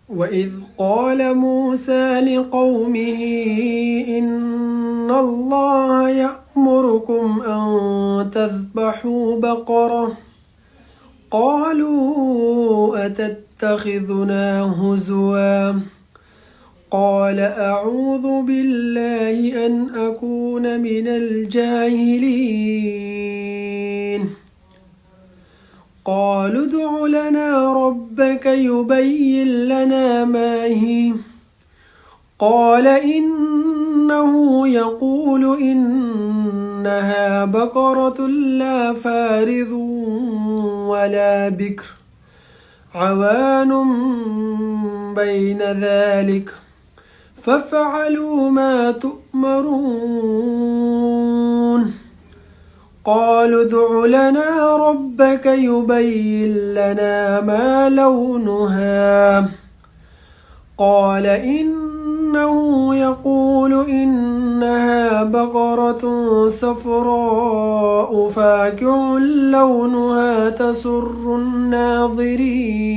وإذ قال موسى لقومه إن الله يأمركم أن تذبحوا بقرة قالوا أتتخذنا هزوا قال أعوذ بالله أن أكون من الجاهلين قالوا ادع لنا ربك يبين لنا ما هي قال إنه يقول إنها بقرة لا فارض ولا بكر عوان بين ذلك فافعلوا ما تؤمرون قالوا ادع لنا ربك يبين لنا ما لونها قال إنه يقول إنها بقرة صفراء فاقع لونها تسر الناظرين